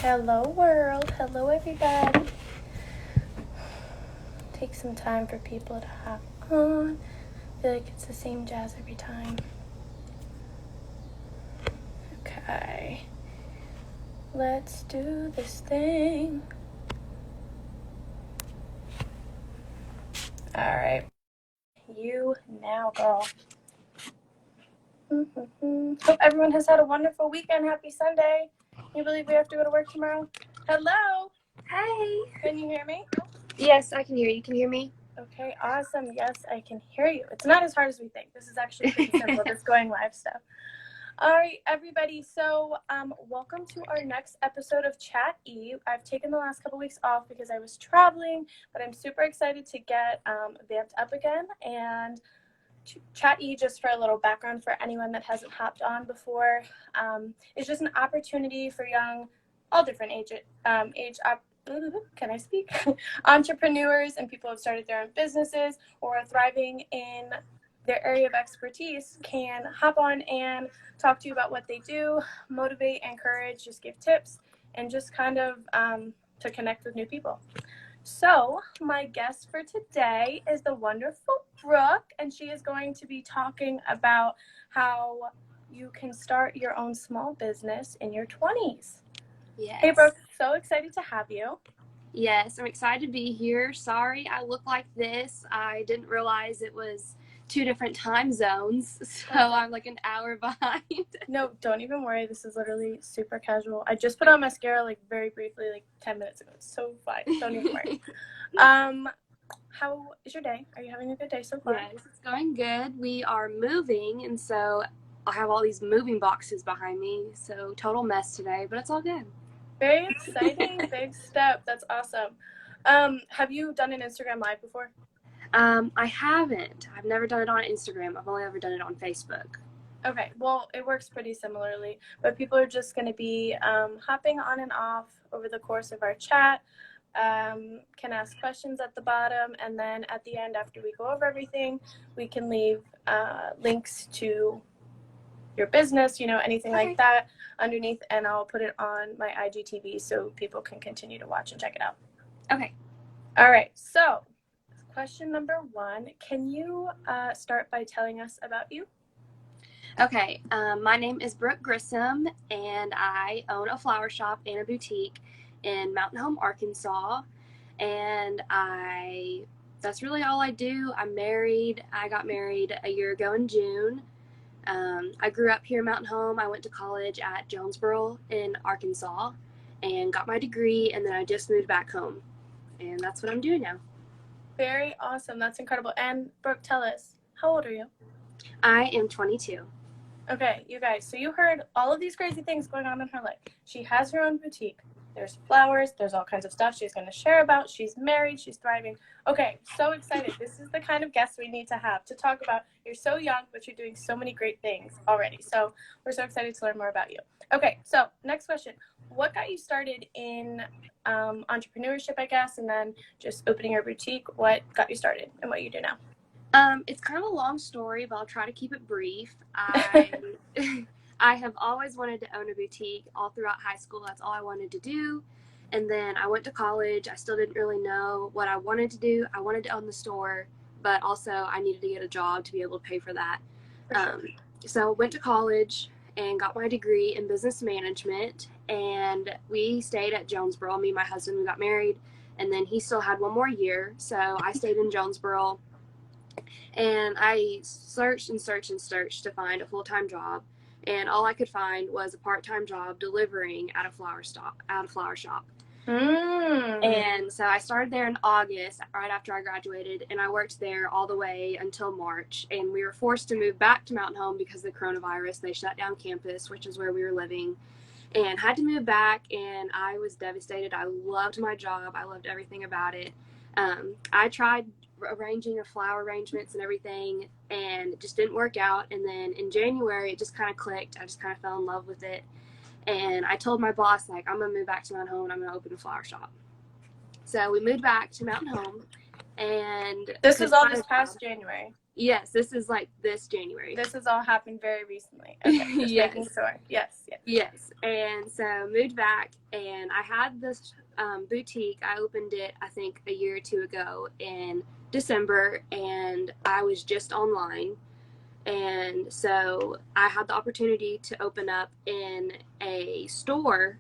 Hello world, hello everybody. Take some time for people to hop on. I feel like it's the same jazz every time. Okay, let's do this thing. Alright, you now, girl. Hope everyone has had a wonderful weekend. Happy Sunday. Can you believe we have to go to work tomorrow? Hello. Hey. Can you hear me? Yes, I can hear you. Can you hear me? Okay, awesome. Yes, I can hear you. It's not as hard as we think. This is actually pretty simple, this going live stuff. All right, everybody. So welcome to our next episode of Chat E. I've taken the last couple weeks off because I was traveling, but I'm super excited to get vamped up again. And Chat E, just for a little background for anyone that hasn't hopped on before, is just an opportunity for young, all different can I speak? Entrepreneurs and people who have started their own businesses or are thriving in their area of expertise can hop on and talk to you about what they do, motivate, encourage, just give tips, and just kind of to connect with new people. So my guest for today is the wonderful Brooke, and she is going to be talking about how you can start your own small business in your 20s. Yes. Hey, Brooke, so excited to have you. Yes, I'm excited to be here. Sorry I look like this. I didn't realize it was 2 different time zones, so I'm like an hour behind. No, don't even worry. This is literally super casual. I just put on mascara like very briefly, like 10 minutes ago. It's so fine. Don't even worry. How is your day? Are you having a good day so far? Yes, it's going good. We are moving, and so I have all these moving boxes behind me, so total mess today, but it's all good. Very exciting. Big step. That's awesome. Have you done an Instagram Live before? I haven't. I've never done it on Instagram. I've only ever done it on Facebook. Okay, well, it works pretty similarly, but people are just going to be hopping on and off over the course of our chat, can ask questions at the bottom, and then at the end, after we go over everything, we can leave links to your business, anything like that underneath, and I'll put it on my IGTV so people can continue to watch and check it out. Okay. All right, so question number 1, can you start by telling us about you? Okay, my name is Brooke Grissum, and I own a flower shop and a boutique in Mountain Home, Arkansas, and that's really all I do. I'm married. I got married a year ago in June. I grew up here in Mountain Home. I went to college at Jonesboro in Arkansas and got my degree, and then I just moved back home, and that's what I'm doing now. Very awesome. That's incredible. And Brooke, tell us, how old are you? I am 22. Okay, you guys, so you heard all of these crazy things going on in her life. She has her own boutique. There's flowers. There's all kinds of stuff she's going to share about. She's married. She's thriving. Okay, so excited. This is the kind of guest we need to have to talk about. You're so young, but you're doing so many great things already. So we're so excited to learn more about you. Okay, so next question. What got you started in entrepreneurship, I guess, and then just opening your boutique? What got you started and what you do now? It's kind of a long story, but I'll try to keep it brief. I have always wanted to own a boutique all throughout high school. That's all I wanted to do. And then I went to college. I still didn't really know what I wanted to do. I wanted to own the store, but also I needed to get a job to be able to pay for that. So went to college and got my degree in business management. And we stayed at Jonesboro. Me and my husband, we got married. And then he still had one more year. So I stayed in Jonesboro. And I searched to find a full-time job, and all I could find was a part-time job delivering at a flower shop. And so I started there in August, right after I graduated, and I worked there all the way until March. And we were forced to move back to Mountain Home because of the coronavirus. They shut down campus, which is where we were living, and had to move back. And I was devastated. I loved my job. I loved everything about it. I tried arranging of flower arrangements and everything, and it just didn't work out. And then in January, it just kind of clicked. I just kind of fell in love with it, and I told my boss, like, I'm gonna move back to Mountain Home and I'm gonna open a flower shop. So we moved back to Mountain Home, and this was all this past January. Yes, this is like this January. This has all happened very recently. Okay, just Yes. making sure. Yes. Yes, and so moved back, and I had this boutique. I opened it, I think, a year or two ago in December, and I was just online. And so I had the opportunity to open up in a store,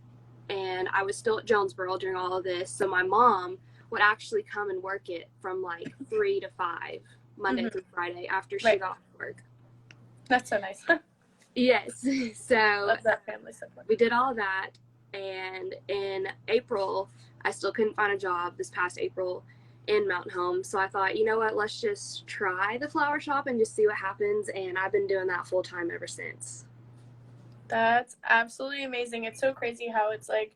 and I was still at Jonesboro during all of this. So my mom would actually come and work it from like 3 to 5, Monday through Friday after she got off work. That's so nice. Yes. So love that family support. We did all of that, and in April, I still couldn't find a job this past April in Mountain Home. So I thought, you know what, let's just try the flower shop and just see what happens. And I've been doing that full time ever since. That's absolutely amazing. It's so crazy how it's like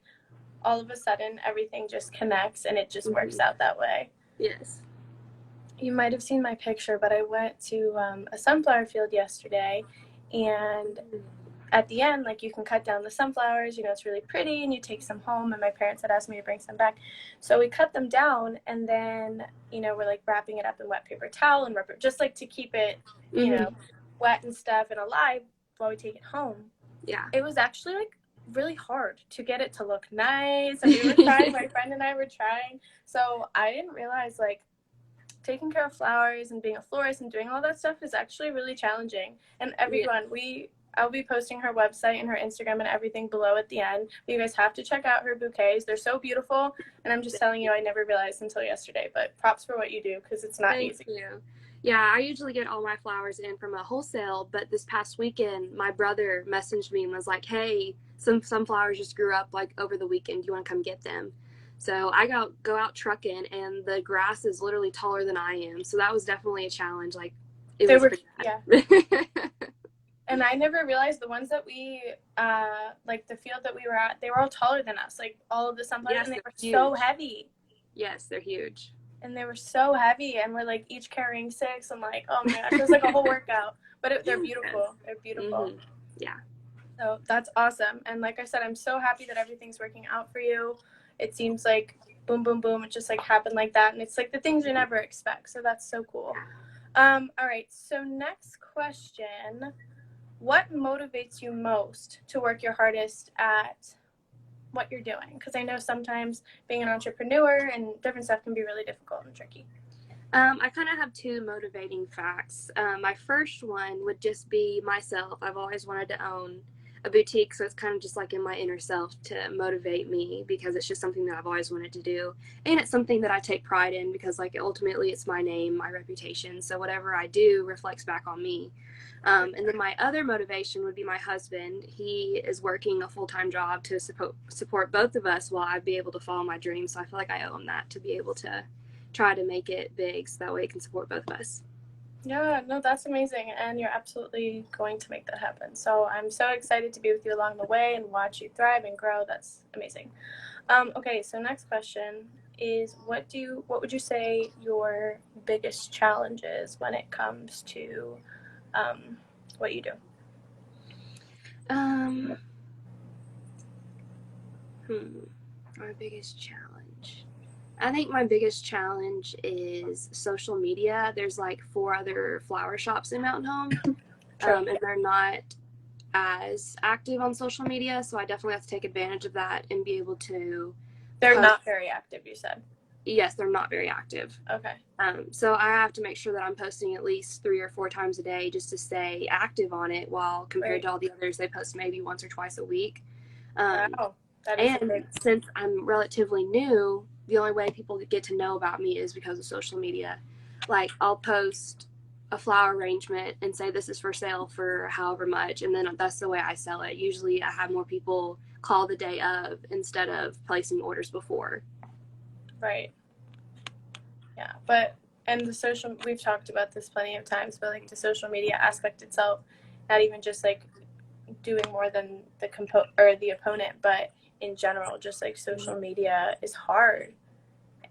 all of a sudden everything just connects and it just works out that way. Yes. You might have seen my picture, but I went to a sunflower field yesterday, and at the end, like, you can cut down the sunflowers, it's really pretty, and you take some home, and my parents had asked me to bring some back. So we cut them down, and then, we're like wrapping it up in wet paper towel and rubber, just like to keep it, wet and stuff and alive while we take it home. Yeah. It was actually like really hard to get it to look nice, and we were trying, my friend and I were trying. So I didn't realize, like, taking care of flowers and being a florist and doing all that stuff is actually really challenging. And everyone, I'll be posting her website and her Instagram and everything below at the end. But you guys have to check out her bouquets. They're so beautiful. And I'm just telling you, I never realized until yesterday. But props for what you do, because it's not easy. Thank you. Yeah, I usually get all my flowers in from a wholesale, but this past weekend, my brother messaged me and was like, hey, some flowers just grew up like over the weekend. Do you want to come get them? So I go out trucking, and the grass is literally taller than I am. So that was definitely a challenge. Like, it was pretty bad. And I never realized the ones that we, like the field that we were at, they were all taller than us. Like, all of the sunflowers, and they were huge. So heavy. Yes, they're huge. And they were so heavy, and we're like each carrying 6. I'm like, oh my gosh, it was like a whole workout. But they're beautiful. They're beautiful. Yeah. So that's awesome. And like I said, I'm so happy that everything's working out for you. It seems like boom, boom, boom. It just like happened like that. And it's like the things you never expect. So that's so cool. All right. So next question. What motivates you most to work your hardest at what you're doing? Because I know sometimes being an entrepreneur and different stuff can be really difficult and tricky. I kind of have 2 motivating facts. My first one would just be myself. I've always wanted to own a boutique, so it's kind of just like in my inner self to motivate me, because it's just something that I've always wanted to do, and it's something that I take pride in, because like ultimately it's my name, my reputation, so whatever I do reflects back on me. And then my other motivation would be my husband. He is working a full-time job to support both of us while I'd be able to follow my dreams, so I feel like I owe him that, to be able to try to make it big so that way it can support both of us. Yeah, no, that's amazing, and you're absolutely going to make that happen. So I'm so excited to be with you along the way and watch you thrive and grow. That's amazing. Okay, so next question is, what would you say your biggest challenge is when it comes to what you do? My biggest challenge. I think my biggest challenge is social media. There's like 4 other flower shops in Mountain Home, and they're not as active on social media, so I definitely have to take advantage of that and be able to. They're not very active, you said? Yes, they're not very active. Okay. So I have to make sure that I'm posting at least 3 or 4 times a day just to stay active on it, while compared to all the others, they post maybe once or twice a week. Wow, that is and since I'm relatively new, the only way people get to know about me is because of social media. Like, I'll post a flower arrangement and say this is for sale for however much, and then that's the way I sell it. Usually I have more people call the day of instead of placing orders before. Right. Yeah, and we've talked about this plenty of times, but like the social media aspect itself, not even just like doing more than the opponent, but in general, just like social media is hard.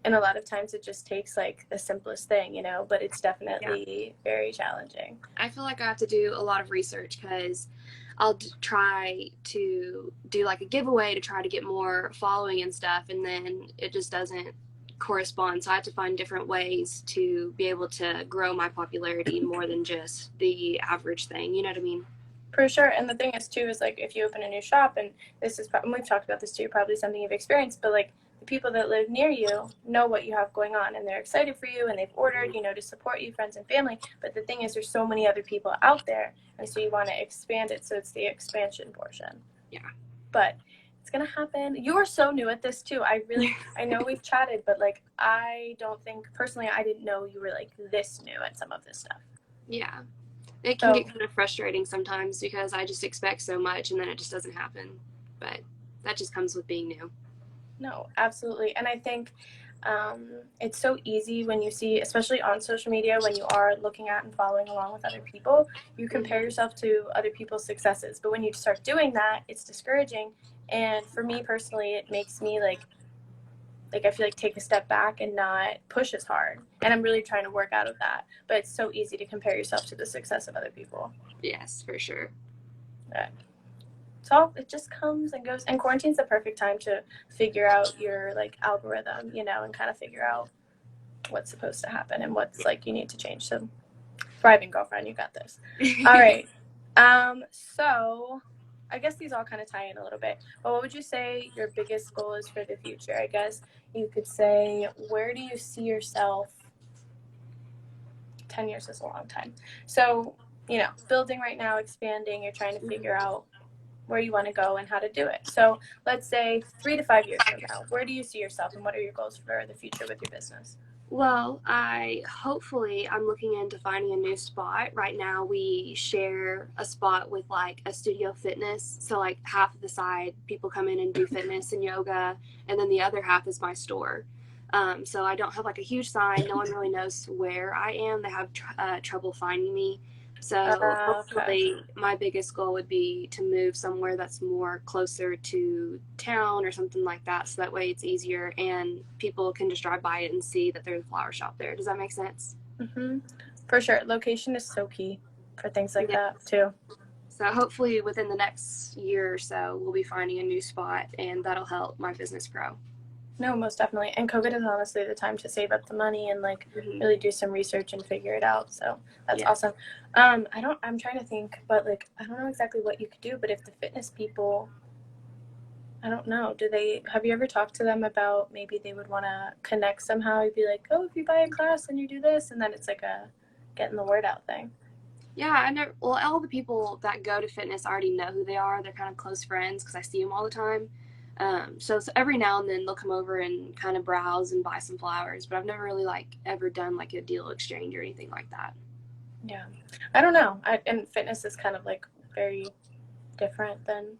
And a lot of times it just takes like the simplest thing, but it's definitely very challenging. I feel like I have to do a lot of research, because I'll try to do like a giveaway to try to get more following and stuff, and then it just doesn't correspond. So I had to find different ways to be able to grow my popularity more than just the average thing. You know what I mean? For sure. And the thing is, too, is like if you open a new shop, and this is, and we've talked about this too, probably something you've experienced, but like the people that live near you know what you have going on and they're excited for you and they've ordered, to support you, friends and family. But the thing is, there's so many other people out there. And so you want to expand it. So it's the expansion portion. Yeah. But it's going to happen. You are so new at this too. I know we've chatted, but like, I don't think personally, I didn't know you were like this new at some of this stuff. Yeah. It can get kind of frustrating sometimes because I just expect so much and then it just doesn't happen. But that just comes with being new. No, absolutely. And I think it's so easy when you see, especially on social media, when you are looking at and following along with other people, you compare yourself to other people's successes. But when you start doing that, it's discouraging. And for me personally, it makes me like I feel like take a step back and not push as hard. And I'm really trying to work out of that. But it's so easy to compare yourself to the success of other people. Yes, for sure. So it just comes and goes. And quarantine's the perfect time to figure out your like algorithm, and kind of figure out what's supposed to happen and what's like you need to change. So thriving girlfriend, you got this. All right. So I guess these all kind of tie in a little bit. But what would you say your biggest goal is for the future? I guess you could say, where do you see yourself? 10 years is a long time. So, building right now, expanding, you're trying to figure out where you want to go and how to do it. So let's say 3 to 5 years from now, where do you see yourself and what are your goals for the future with your business? Well, I'm looking into finding a new spot. Right now we share a spot with like a studio fitness. So like half of the side people come in and do fitness and yoga, and then the other half is my store. So I don't have like a huge sign. No one really knows where I am. They have trouble finding me. So hopefully my biggest goal would be to move somewhere that's more closer to town or something like that. So that way it's easier and people can just drive by it and see that there's a flower shop there. Does that make sense? Mm-hmm. For sure. Location is so key for things like that too. So hopefully within the next year or so, we'll be finding a new spot and that'll help my business grow. No, most definitely. And COVID is honestly the time to save up the money and like really do some research and figure it out. So that's awesome. I'm trying to think, but like, I don't know exactly what you could do, but if the fitness people, I don't know, have you ever talked to them about maybe they would want to connect somehow? You'd be like, oh, if you buy a class and you do this, and then it's like a getting the word out thing. Yeah, all the people that go to fitness already know who they are. They're kind of close friends because I see them all the time. So every now and then they'll come over and kind of browse and buy some flowers, but I've never really like ever done like a deal exchange or anything like that. Yeah, I don't know. And fitness is kind of like very different than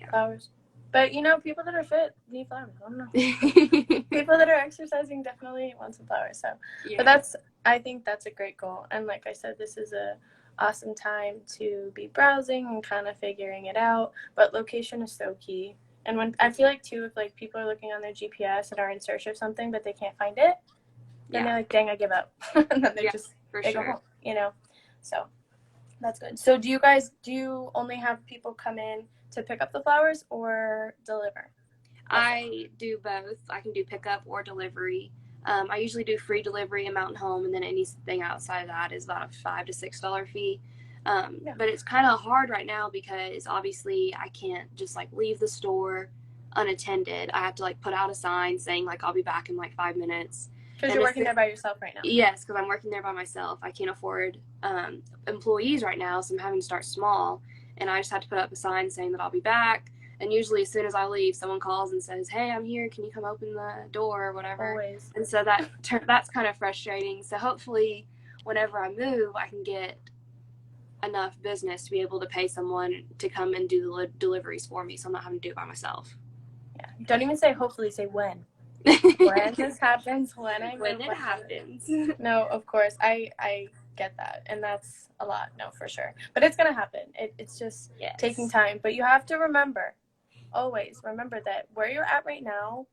flowers. But people that are fit need flowers. I don't know. People that are exercising definitely want some flowers. So, but I think that's a great goal. And like I said, this is a awesome time to be browsing and kind of figuring it out. But location is so key. And when I feel like too, if like people are looking on their GPS and are in search of something but they can't find it, then they're like, "Dang, I give up," and then they go home. So that's good. So do you only have people come in to pick up the flowers or deliver? I do both. I can do pickup or delivery. I usually do free delivery in Mountain Home, and then anything outside of that is about a $5 to $6 fee. But it's kind of hard right now because obviously I can't just like leave the store unattended. I have to like put out a sign saying like I'll be back in like 5 minutes. Because you're working there by yourself right now. Yes, because I'm working there by myself. I can't afford employees right now, so I'm having to start small. And I just have to put up a sign saying that I'll be back. And usually as soon as I leave, someone calls and says, "Hey, I'm here. Can you come open the door?" or whatever. Always. And so that's kind of frustrating. So hopefully whenever I move, I can get enough business to be able to pay someone to come and do the deliveries for me, so I'm not having to do it by myself. Yeah. Don't even say hopefully, say when. When this happens, when it happens. No, of course. I get that. And that's a lot. No, for sure. But it's going to happen. It's just taking time. But you have to always remember that where you're at right now,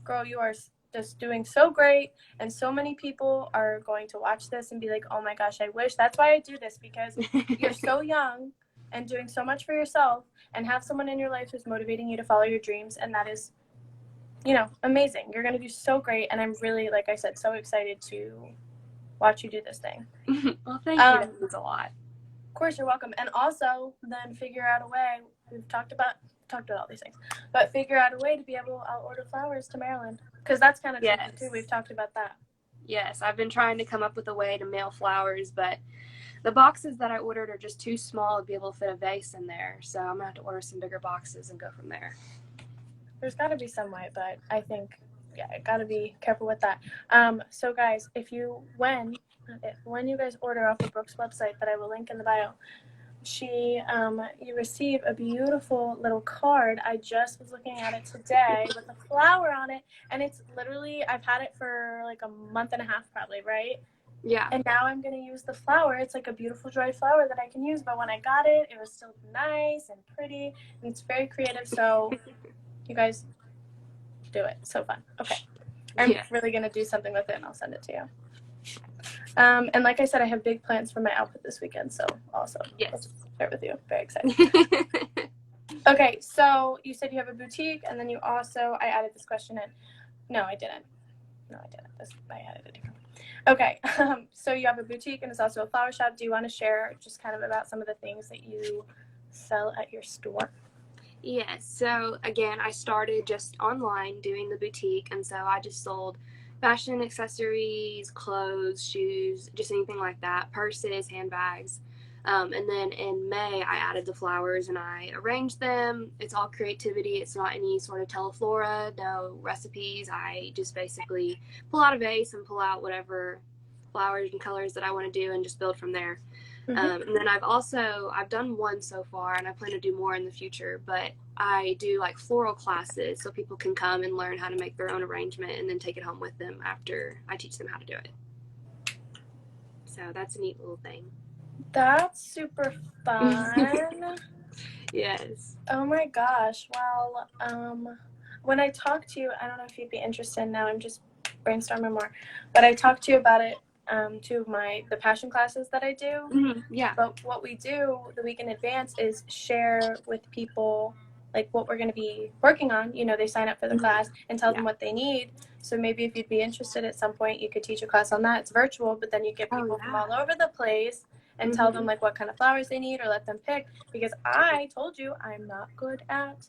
girl, you are just doing so great. And so many people are going to watch this and be like, oh my gosh, I wish. That's why I do this, because you're so young and doing so much for yourself and have someone in your life who's motivating you to follow your dreams. And that is amazing. You're going to do so great. And I'm really, like I said, so excited to watch you do this thing. Well, thank you. That means a lot. Of course, you're welcome. And also, then figure out a way. We've talked about all these things, but figure out a way to be able. I'll order flowers to Maryland, because that's kind of tricky too. We've talked about that. Yes, I've been trying to come up with a way to mail flowers, but the boxes that I ordered are just too small to be able to fit a vase in there. So I'm gonna have to order some bigger boxes and go from there. There's got to be some way, but I think, got to be careful with that. So guys, when you guys order off of Brooke's website that I will link in the bio, you receive a beautiful little card. I just was looking at it today with a flower on it, and it's literally, I've had it for like a month and a half probably, right? Yeah. And now I'm going to use the flower. It's like a beautiful dried flower that I can use, but when I got it, it was still nice and pretty, and it's very creative, so you guys do it. So fun. Okay. I'm really going to do something with it, and I'll send it to you. And like I said, I have big plans for my outfit this weekend, so also I'll just share with you. Very excited. Okay, so you said you have a boutique, and then I added this question in. No, I didn't. I added a different one. Okay, so you have a boutique, and it's also a flower shop. Do you want to share just kind of about some of the things that you sell at your store? Yes. So again, I started just online doing the boutique, and so I just sold fashion accessories, clothes, shoes, just anything like that, purses, handbags. And then in May, I added the flowers and I arranged them. It's all creativity. It's not any sort of teleflora, no recipes. I just basically pull out a vase and pull out whatever flowers and colors that I want to do and just build from there. And then I've done one so far, and I plan to do more in the future, but I do like floral classes so people can come and learn how to make their own arrangement and then take it home with them after I teach them how to do it. So that's a neat little thing. That's super fun. Yes. Oh my gosh. Well, when I talk to you, I don't know if you'd be interested now, I'm just brainstorming more, but I talked to you about it the passion classes that I do. Yeah. But what we do the week in advance is share with people like what we're going to be working on. They sign up for the class and tell them what they need. So maybe if you'd be interested at some point, you could teach a class on that. It's virtual, but then you get people from all over the place and tell them like what kind of flowers they need or let them pick, because I told you I'm not good at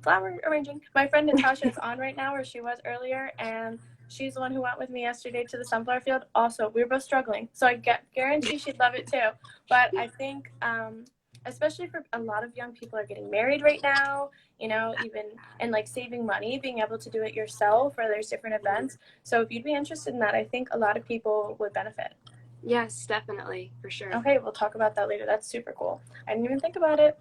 flower arranging. My friend Natasha is on right now, or she was earlier, and she's the one who went with me yesterday to the sunflower field. Also, we were both struggling, so I guarantee she'd love it too. But I think, especially for a lot of young people are getting married right now, even and like saving money, being able to do it yourself, or there's different events. So if you'd be interested in that, I think a lot of people would benefit. Yes, definitely, for sure. Okay, we'll talk about that later. That's super cool. I didn't even think about it,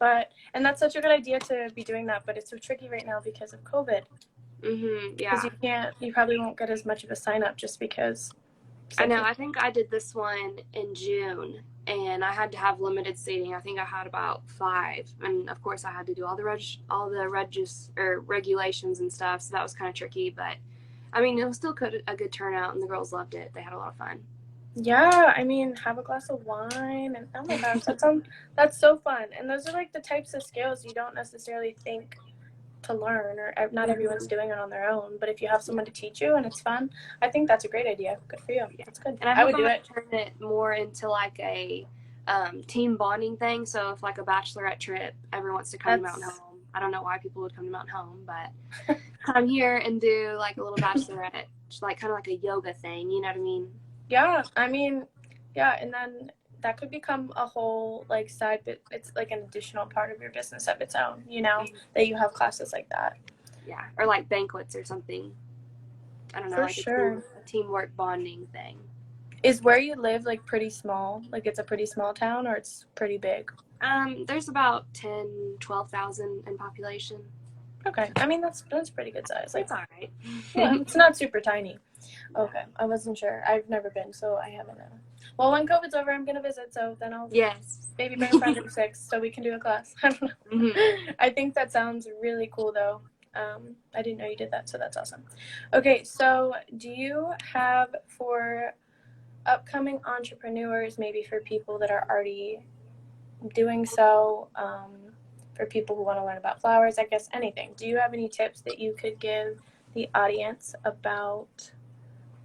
and that's such a good idea to be doing that, but it's so tricky right now because of COVID. Yeah. Because you probably won't get as much of a sign up just because. I know. I think I did this one in June, and I had to have limited seating. I think I had about 5, and of course I had to do all the regulations and stuff. So that was kind of tricky, but I mean, it was still a good turnout, and the girls loved it. They had a lot of fun. Yeah, I mean, have a glass of wine, and oh my gosh, that's so fun. And those are like the types of skills you don't necessarily think to learn, or not everyone's doing it on their own. But if you have someone to teach you and it's fun, I think that's a great idea. Good for you. That's good. And I would do it. Turn it more into like a team bonding thing. So if like a bachelorette trip, everyone wants to come to Mountain Home. I don't know why people would come to Mountain Home, but come here and do like a little bachelorette, like kind of like a yoga thing. You know what I mean? Yeah, I mean, yeah, and then that could become a whole like side bit. It's like an additional part of your business of its own, that you have classes like that. Yeah, or like banquets or something. I don't know, For like sure. a teamwork bonding thing. Is where you live like pretty small? Like it's a pretty small town, or it's pretty big? There's about 12,000 in population. Okay, I mean that's pretty good size. Like, it's all right. Yeah, it's not super tiny. Okay, I wasn't sure. I've never been, so I haven't. Well, when COVID's over, I'm gonna visit, so then I'll maybe bring a friend of 6 so we can do a class. I don't know. I think that sounds really cool, though. I didn't know you did that, so that's awesome. Okay, so do you have for upcoming entrepreneurs, maybe for people that are already doing so, for people who want to learn about flowers, I guess anything. Do you have any tips that you could give the audience about?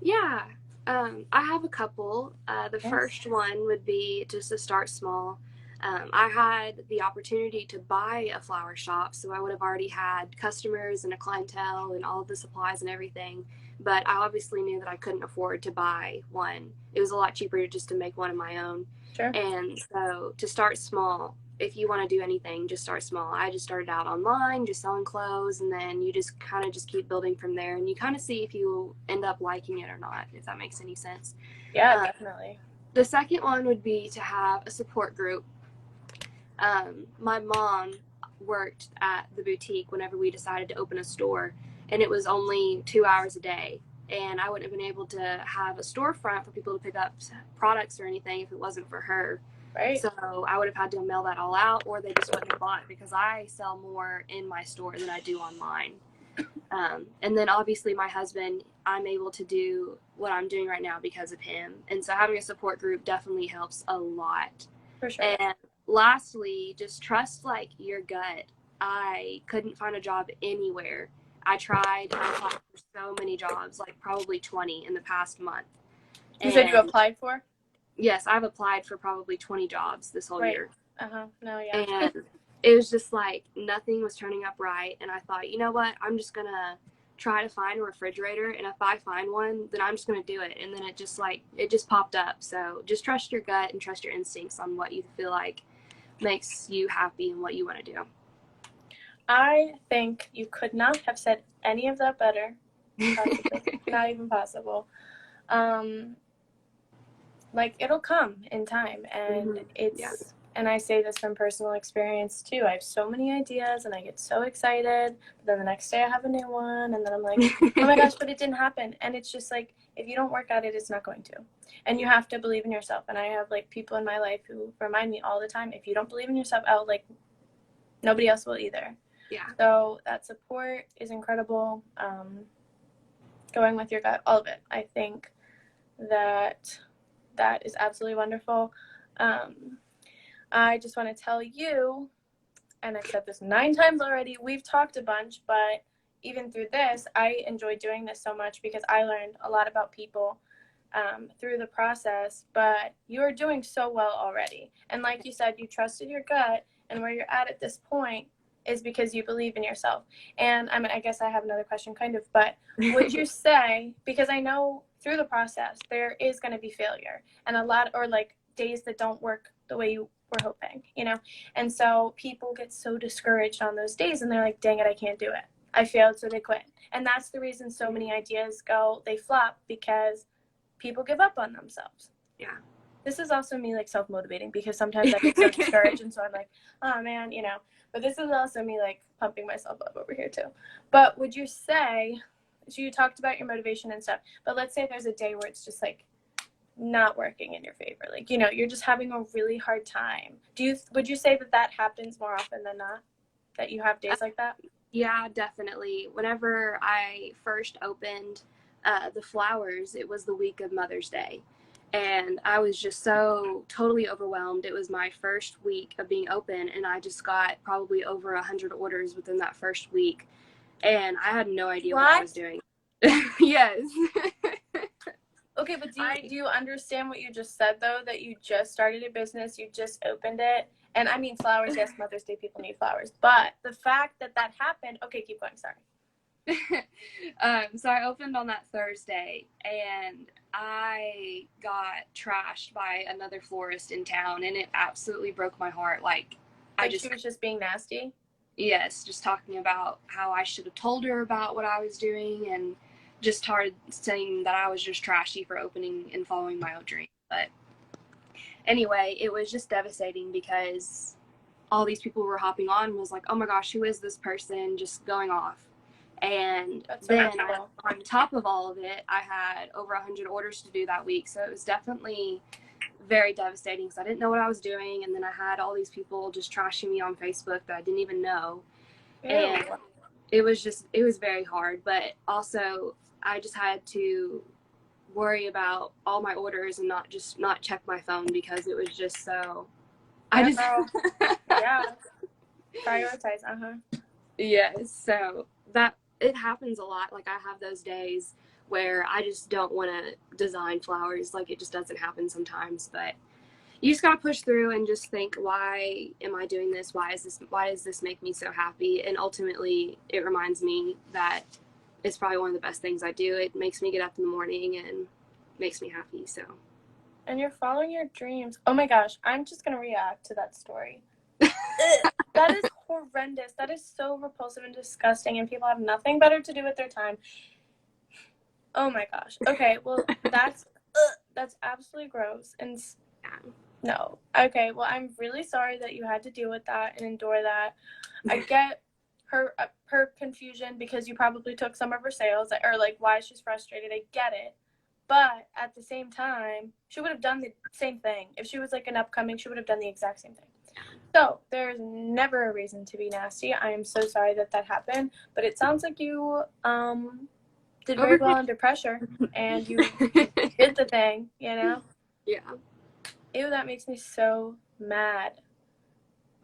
Yeah, I have a couple. The Yes. first one would be just to start small. I had the opportunity to buy a flower shop, so I would have already had customers and a clientele and all of the supplies and everything. But I obviously knew that I couldn't afford to buy one. It was a lot cheaper just to make one of my own. Sure. And so to start small, if you want to do anything, just start small. I just started out online, just selling clothes, and then you just kind of just keep building from there, and you kind of see if you end up liking it or not, if that makes any sense. Yeah, definitely. The second one would be to have a support group. My mom worked at the boutique whenever we decided to open a store, and it was only 2 hours a day. And I wouldn't have been able to have a storefront for people to pick up products or anything if it wasn't for her. Right. So I would have had to mail that all out, or they just wouldn't have bought it because I sell more in my store than I do online. And then obviously my husband, I'm able to do what I'm doing right now because of him. And so having a support group definitely helps a lot. For sure. And lastly, just trust like your gut. I couldn't find a job anywhere. I tried, I applied for so many jobs, like probably 20 in the past month. You said you applied for? Yes, I've applied for probably 20 jobs this whole year. No, yeah. And it was just like nothing was turning up right. And I thought, you know what? I'm just going to try to find a refrigerator. And if I find one, then I'm just going to do it. And then it just popped up. So just trust your gut and trust your instincts on what you feel like makes you happy and what you want to do. I think you could not have said any of that better. Not even possible. Like, it'll come in time, and and I say this from personal experience too. I have so many ideas and I get so excited, but then the next day I have a new one, and then I'm like, oh my gosh, but it didn't happen. And it's just like, if you don't work at it, it's not going to. And you have to believe in yourself. And I have like people in my life who remind me all the time, if you don't believe in yourself, like nobody else will either. Yeah. So that support is incredible. Going with your gut, all of it. I think that is absolutely wonderful. I just want to tell you, and I've said this 9 times already, we've talked a bunch, but even through this, I enjoy doing this so much because I learned a lot about people through the process, but you're doing so well already. And like you said, you trusted your gut, and where you're at this point is because you believe in yourself. And I guess I have another question kind of, but would you say, because I know through the process, there is going to be failure and a lot, or like days that don't work the way you were hoping, and so people get so discouraged on those days and they're like, dang it, I can't do it. I failed, so they quit. And that's the reason so many ideas they flop, because people give up on themselves. Yeah. This is also me like self-motivating, because sometimes I get so discouraged and so I'm like, oh man, but this is also me like pumping myself up over here too. But would you say, so you talked about your motivation and stuff, but let's say there's a day where it's just like not working in your favor, like you're just having a really hard time. Would you say that happens more often than not, that you have days like that? Yeah, definitely. Whenever I first opened the flowers, it was the week of Mother's Day, and I was just so totally overwhelmed. It was my first week of being open, and I just got probably over 100 orders within that first week, and I had no idea what I was doing. Yes. Okay, but do you understand what you just said, though, that you just started a business, you just opened it? And I mean, flowers, yes, Mother's Day, people need flowers. But the fact that happened, okay, keep going, sorry. So I opened on that Thursday, and I got trashed by another florist in town, and it absolutely broke my heart. She was just being nasty? Yes, just talking about how I should have told her about what I was doing, and just started saying that I was just trashy for opening and following my own dream. But anyway, it was just devastating because all these people were hopping on and was like, oh my gosh, who is this person, just going off. And then on top of all of it, I had over 100 orders to do that week. So it was definitely very devastating because I didn't know what I was doing. And then I had all these people just trashing me on Facebook that I didn't even know. Ew. And it was very hard. But also I just had to worry about all my orders and not check my phone because it was just so, yeah. Prioritize, Yes, so that it happens a lot. Like I have those days where I just don't want to design flowers. Like it just doesn't happen sometimes, but you just gotta push through and just think, why am I doing this? Why does this make me so happy? And ultimately it reminds me that it's probably one of the best things I do. It makes me get up in the morning and makes me happy. So And you're following your dreams. Oh my gosh, I'm just gonna react to that story. That is horrendous. That is so repulsive and disgusting, and people have nothing better to do with their time. Oh my gosh. Okay, well, that's absolutely gross. And no. Okay, well, I'm really sorry that you had to deal with that and endure that. I get her confusion because you probably took some of her sales, or like why she's frustrated. I get it. But at the same time, she would have done the same thing. If she was like an upcoming, she would have done the exact same thing. So there's never a reason to be nasty. I am so sorry that happened, but it sounds like you did very well under pressure, and you did the thing, you know? Yeah. Ew, that makes me so mad.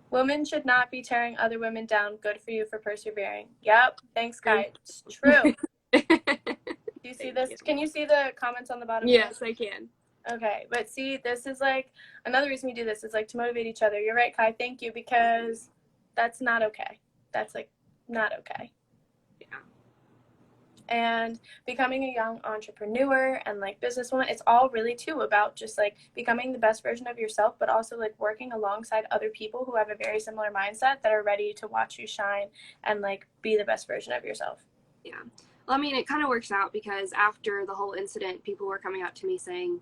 Women should not be tearing other women down. Good for you for persevering. Yep. Thanks, guys. It's true. Do you see this? Can you see the comments on the bottom? Yes, I can. Okay, but see, this is like another reason we do this is like to motivate each other. You're right, Kai. Thank you, because that's not okay. That's like not okay. Yeah. And becoming a young entrepreneur and like businesswoman, it's all really too about just like becoming the best version of yourself, but also like working alongside other people who have a very similar mindset that are ready to watch you shine and like be the best version of yourself. Yeah. Well, I mean, it kind of works out because after the whole incident, people were coming up to me saying,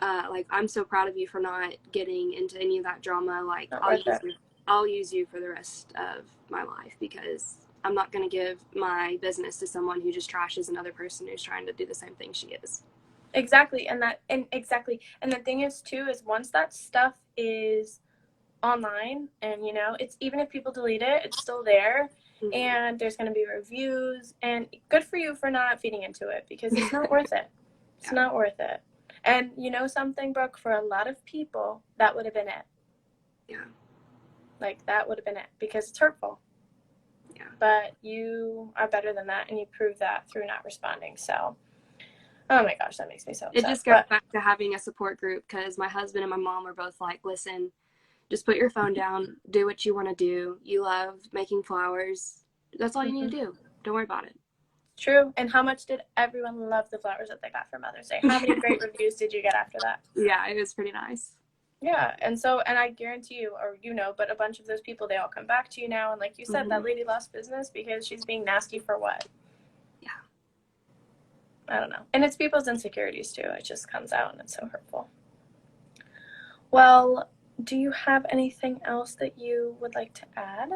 like, I'm so proud of you for not getting into any of that drama. Like, I'll use you for the rest of my life because I'm not going to give my business to someone who just trashes another person who's trying to do the same thing she is. Exactly. And the thing is too, is once that stuff is online and, you know, it's even if people delete it, it's still there. Mm-hmm. And there's going to be reviews, and good for you for not feeding into it because it's not worth it. It's not worth it. And you know something, Brooke, for a lot of people, that would have been it. Yeah. Like, that would have been it because it's hurtful. Yeah. But you are better than that, and you proved that through not responding. So, oh my gosh, that makes me so upset. It just goes back to having a support group because my husband and my mom were both like, listen, just put your phone down, do what you want to do. You love making flowers. That's all you need to do. Don't worry about it. True. And how much did everyone love the flowers that they got for Mother's Day? How many great reviews did you get after that? Yeah, it was pretty nice. Yeah, and I guarantee you, or you know, but a bunch of those people, they all come back to you now, and like you said, that lady lost business because she's being nasty for what? Yeah. I don't know. And it's people's insecurities too. It just comes out and it's so hurtful. Well, do you have anything else that you would like to add?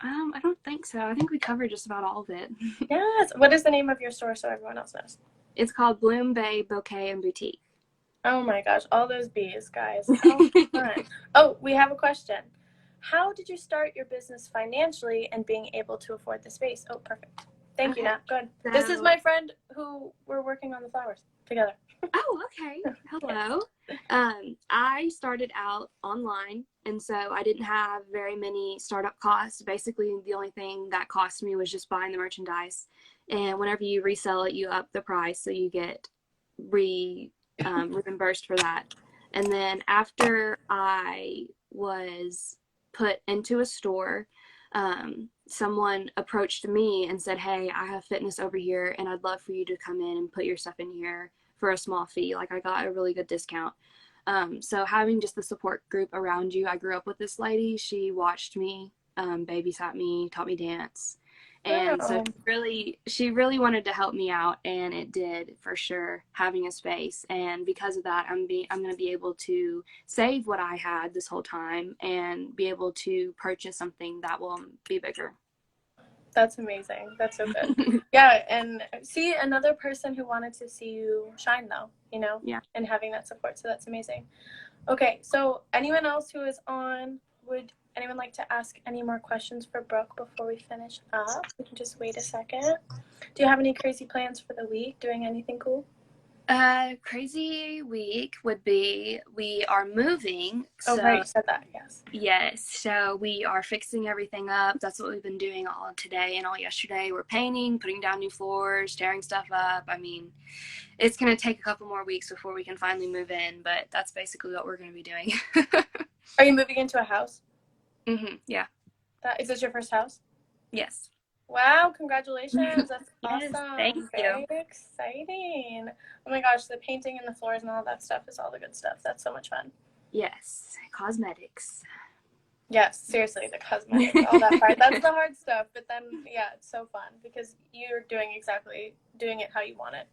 I don't think so. I think we covered just about all of it. Yes. What is the name of your store so everyone else knows? It's called Bloom Bay Bouquet and Boutique. Oh my gosh, all those bees, guys. How fun. Oh, we have a question. How did you start your business financially and being able to afford the space? Oh, perfect. Thank you, Nat. Good. So, this is my friend who we're working on the flowers together. Oh, okay. Hello. I started out online, and so I didn't have very many startup costs. Basically, the only thing that cost me was just buying the merchandise. And whenever you resell it, you up the price, so you get reimbursed for that. And then after I was put into a store, someone approached me and said, hey, I have fitness over here, and I'd love for you to come in and put your stuff in here for a small fee. Like, I got a really good discount. So having just the support group around you, I grew up with this lady. She watched me, babysat me, taught me dance. And so she really wanted to help me out, and it did for sure, having a space. And because of that, I'm going to be able to save what I had this whole time and be able to purchase something that will be bigger. That's amazing. That's so good. Yeah, and see, another person who wanted to see you shine, though, you know? Yeah. And having that support, so that's amazing. Okay, so anyone else who is on, would anyone like to ask any more questions for Brooke before we finish up? We can just wait a second. Do you have any crazy plans for the week? Doing anything cool? Crazy week would be we are moving, Oh, right, so you said that, yes. yes, so we are fixing everything up. That's what we've been doing all today and all yesterday. We're painting, putting down new floors, tearing stuff up. I mean, it's going to take a couple more weeks before we can finally move in, but that's basically what we're going to be doing. Are you moving into a house? Yeah. Is this your first house? Yes. Wow, congratulations. That's Yes, thank awesome. you. Very exciting. Oh my gosh, the painting and the floors and all that stuff is all the good stuff. That's so much fun. Yes, cosmetics. Yes, seriously, the cosmetics, all that part. That's the hard stuff, but then, yeah, it's so fun because you're doing it how you want it.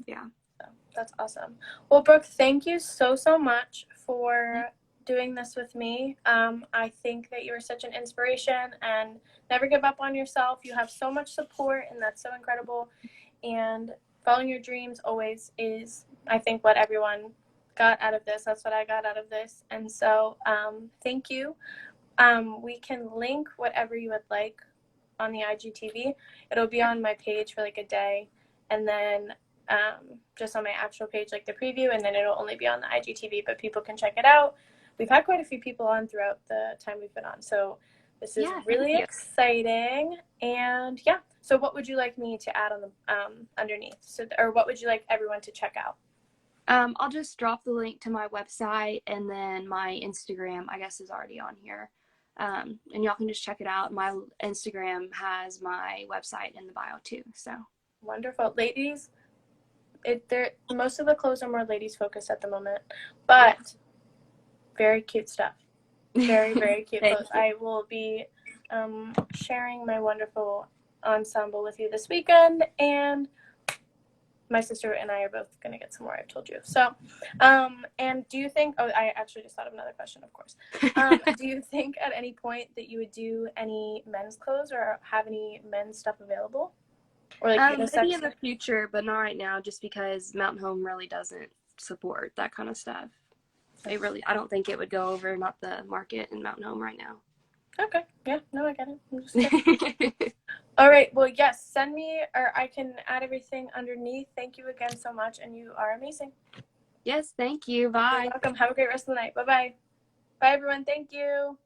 Yeah. So that's awesome. Well, Brooke, thank you so, so much for doing this with me. I think that you are such an inspiration, and never give up on yourself. You have so much support, and that's so incredible. And following your dreams always is, I think, what everyone got out of this. That's what I got out of this. And so thank you. We can link whatever you would like on the IGTV. It'll be on my page for like a day, and then just on my actual page, like the preview, and then it'll only be on the IGTV, but people can check it out. We've had quite a few people on throughout the time we've been on, so this is really exciting. And yeah, so what would you like me to add on the underneath? So, or what would you like everyone to check out? I'll just drop the link to my website, and then my Instagram, I guess, is already on here. And y'all can just check it out. My Instagram has my website in the bio too. So wonderful, ladies. Most of the clothes are more ladies focused at the moment, but very cute stuff. Very, very cute clothes. I will be sharing my wonderful ensemble with you this weekend, and my sister and I are both going to get some more, I've told you. So, and do you think, I actually just thought of another question, of course. Do you think at any point that you would do any men's clothes or have any men's stuff available? Or like maybe in the future, but not right now, just because Mountain Home really doesn't support that kind of stuff. I don't think it would go over, not the market in Mountain Home right now. Okay. Yeah, no, I get it. I'm just kidding. All right. Well, yes, send me, or I can add everything underneath. Thank you again so much, and you are amazing. Yes, thank you. Bye. You're welcome. Have a great rest of the night. Bye-bye. Bye, everyone. Thank you.